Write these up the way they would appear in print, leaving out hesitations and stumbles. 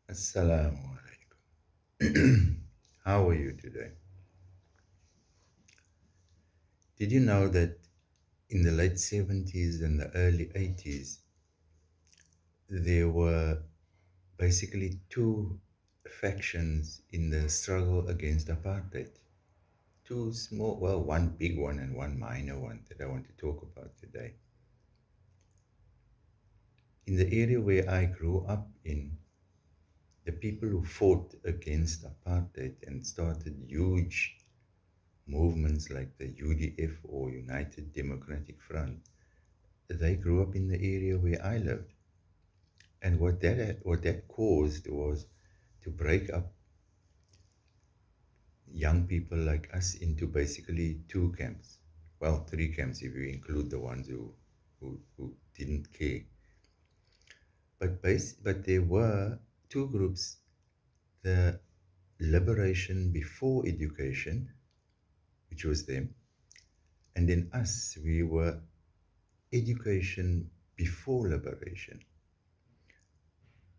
Assalamu alaikum. How are you today? Did you know that in the late 70s and the early 80s, there were basically two factions in the struggle against apartheid? Two small, well, one big one and one minor one that I want to talk about today. In the area where I grew up in, the people who fought against apartheid and started huge movements like the UDF or United Democratic Front, they grew up in the area where I lived. And what that caused was to break up young people like us into basically two camps. Well, three camps if you include the ones who didn't care. But there were two groups, the liberation before education, which was them, and then us, we were education before liberation.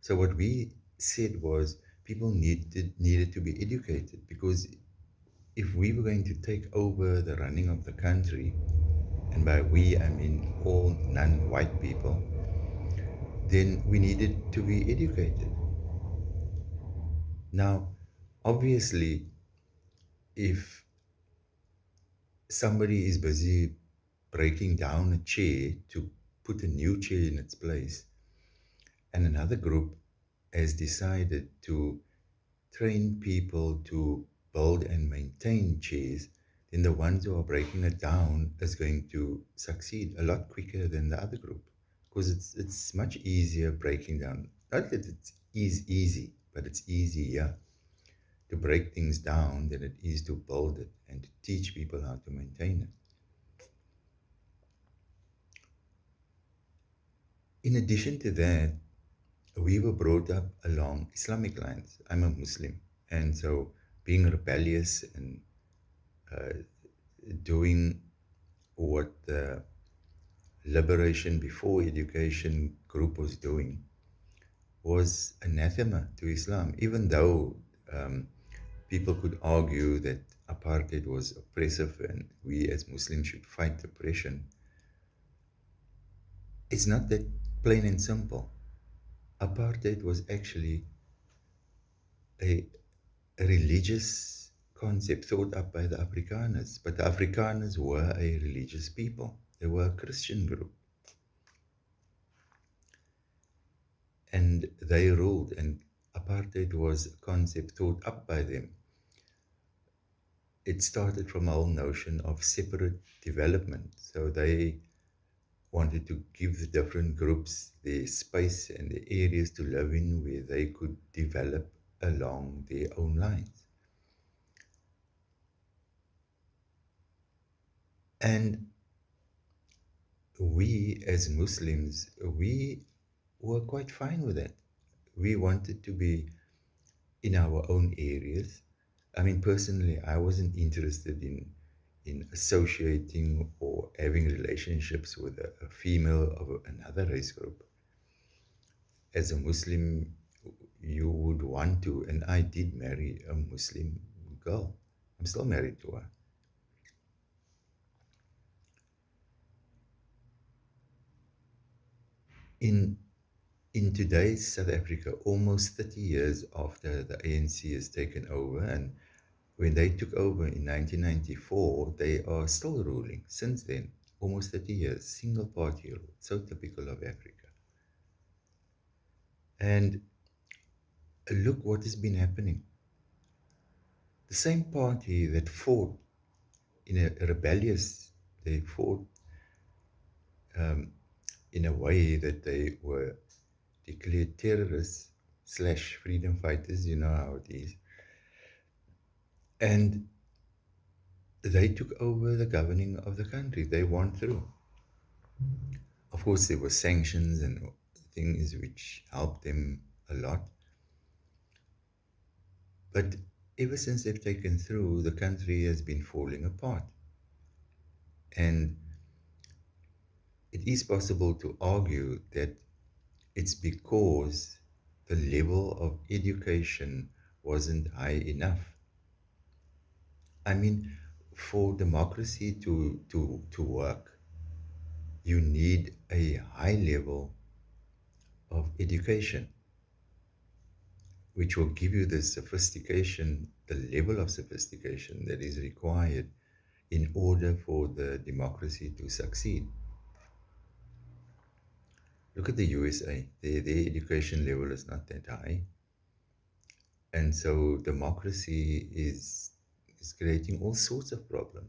So what we said was people needed to be educated, because if we were going to take over the running of the country, and by we I mean all non-white people, then we needed to be educated. Now, obviously, if somebody is busy breaking down a chair to put a new chair in its place, and another group has decided to train people to build and maintain chairs, then the ones who are breaking it down is going to succeed a lot quicker than the other group, because it's much easier breaking down. Not that it is easy, but it's easier to break things down than it is to build it and to teach people how to maintain it. In addition to that, we were brought up along Islamic lines. I'm a Muslim, and so being rebellious and doing what the Liberation Before Education group was doing was anathema to Islam, even though um, people could argue that apartheid was oppressive and we as Muslims should fight oppression. It's not that plain and simple. Apartheid was actually a, a religious concept thought up by the Afrikaners, but the Afrikaners were a religious people. They were a Christian group, and they ruled, and apartheid was a concept thought up by them. It started from a whole notion of separate development. So they wanted to give the different groups their space and the areas to live in where they could develop along their own lines. And we as Muslims, we were quite fine with that. We wanted to be in our own areas. I mean, personally, I wasn't interested in associating or having relationships with a female of another race group. As a Muslim, you would want to, and I did marry a Muslim girl. I'm still married to her. In in today's South Africa, almost 30 years after the ANC has taken over, and when they took over in 1994, they are still ruling since then, almost 30 years, single party rule, so typical of Africa. And look what has been happening. The same party that fought in a rebellious, they fought um, in a way that they were declared terrorists slash freedom fighters, you know how it is. And they took over the governing of the country. They won through. Of course, there were sanctions and things which helped them a lot. But ever since they've taken through, the country has been falling apart. And it is possible to argue that it's because the level of education wasn't high enough. I mean, for democracy to work, you need a high level of education, which will give you the sophistication, the level of sophistication that is required in order for the democracy to succeed. Look at the USA. Their education level is not that high. And so democracy is creating all sorts of problems.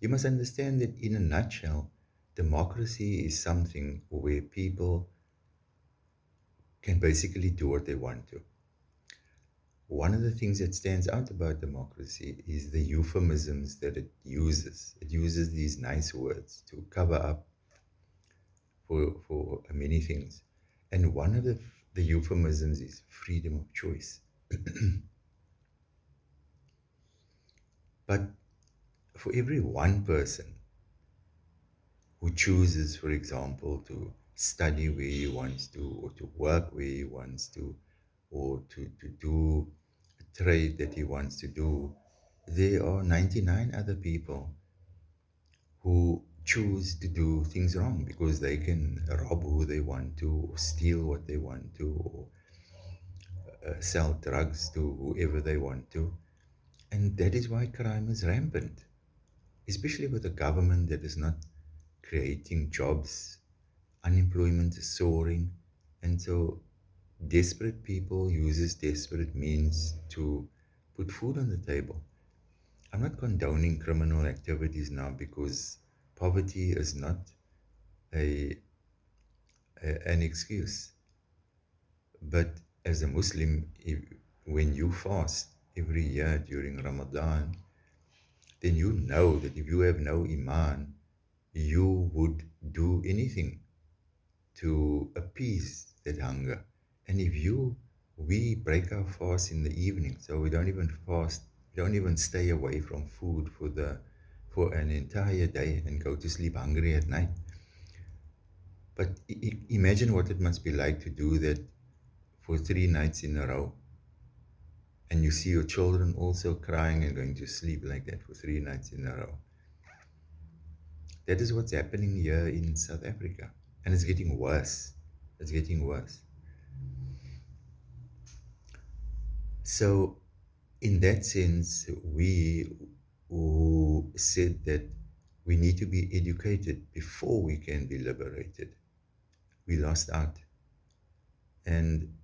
You must understand that in a nutshell, democracy is something where people can basically do what they want to. One of the things that stands out about democracy is the euphemisms that it uses. It uses these nice words to cover up for many things. And one of the euphemisms is freedom of choice. But for every one person who chooses, for example, to study where he wants to, or to work where he wants to, or to do a trade that he wants to do, there are 99 other people who choose to do things wrong because they can rob who they want to, or steal what they want to, or sell drugs to whoever they want to. And that is why crime is rampant, especially with a government that is not creating jobs. Unemployment is soaring. And so desperate people uses desperate means to put food on the table. I'm not condoning criminal activities now because poverty is not a, an excuse. But as a Muslim, when you fast every year during Ramadan, then you know that if you have no iman, you would do anything to appease that hunger. And we break our fast in the evening, so we don't even fast, we don't even stay away from food for an entire day and go to sleep hungry at night. But imagine what it must be like to do that for 3 nights in a row. And you see your children also crying and going to sleep like that for 3 nights in a row. That is what's happening here in South Africa. And it's getting worse. It's getting worse. So, in that sense, we who said that we need to be educated before we can be liberated, we lost out. And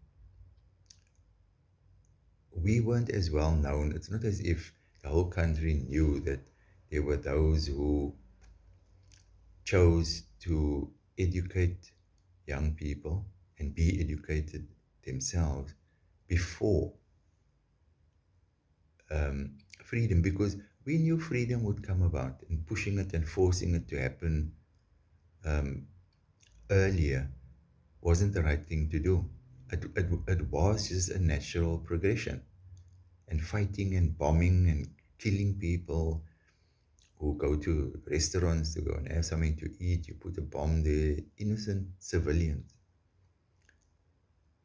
we weren't as well known. It's not as if the whole country knew that there were those who chose to educate young people and be educated themselves before freedom, because we knew freedom would come about, and pushing it and forcing it to happen earlier wasn't the right thing to do. It was just a natural progression. And fighting and bombing and killing people who go to restaurants to go and have something to eat, you put a bomb there, innocent civilians.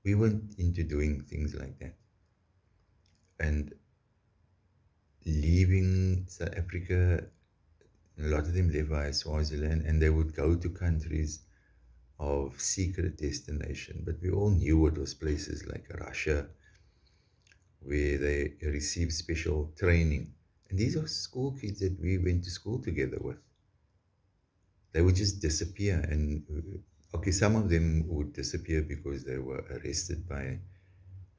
We went into doing things like that. And leaving South Africa, a lot of them live via Swaziland, and they would go to countries of secret destination. But we all knew it was places like Russia, where they receive special training. And these are school kids that we went to school together with. They would just disappear. And okay, some of them would disappear because they were arrested by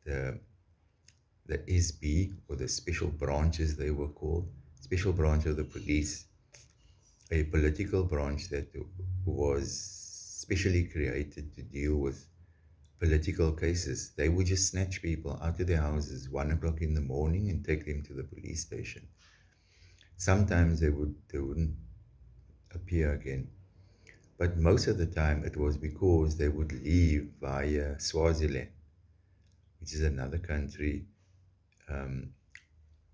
the the SB, or the special branches they were called, special branch of the police, a political branch that was specially created to deal with political cases. They would just snatch people out of their houses 1 o'clock in the morning and take them to the police station. Sometimes they wouldn't appear again. But most of the time it was because they would leave via Swaziland, which is another country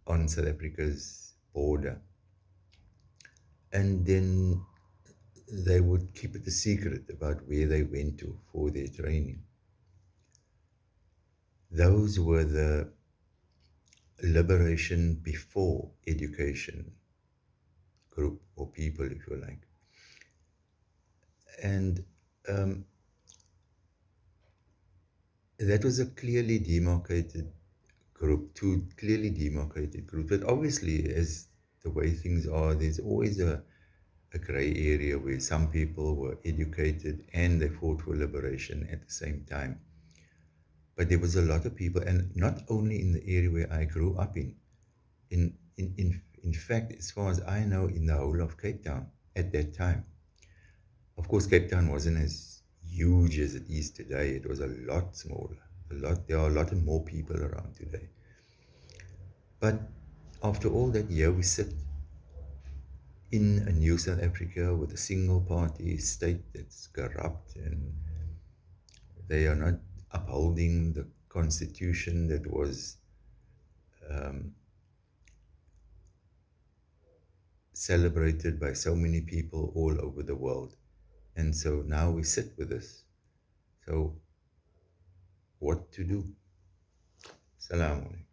on South Africa's border. And then they would keep it a secret about where they went to for their training. Those were the liberation before education group or people, if you like. And um, that was a clearly demarcated group, two clearly demarcated groups. But obviously, as the way things are, there's always a gray area where some people were educated and they fought for liberation at the same time. But there was a lot of people, and not only in the area where I grew up in fact, as far as I know, in the whole of Cape Town at that time. Of course, Cape Town wasn't as huge as it is today. It was a lot smaller. There are a lot more people around today. But after all that year, we sit in a new South Africa with a single party state that's corrupt, and they are not upholding the constitution that was um, celebrated by so many people all over the world. And so now we sit with this. So, what to do? Salam alaikum.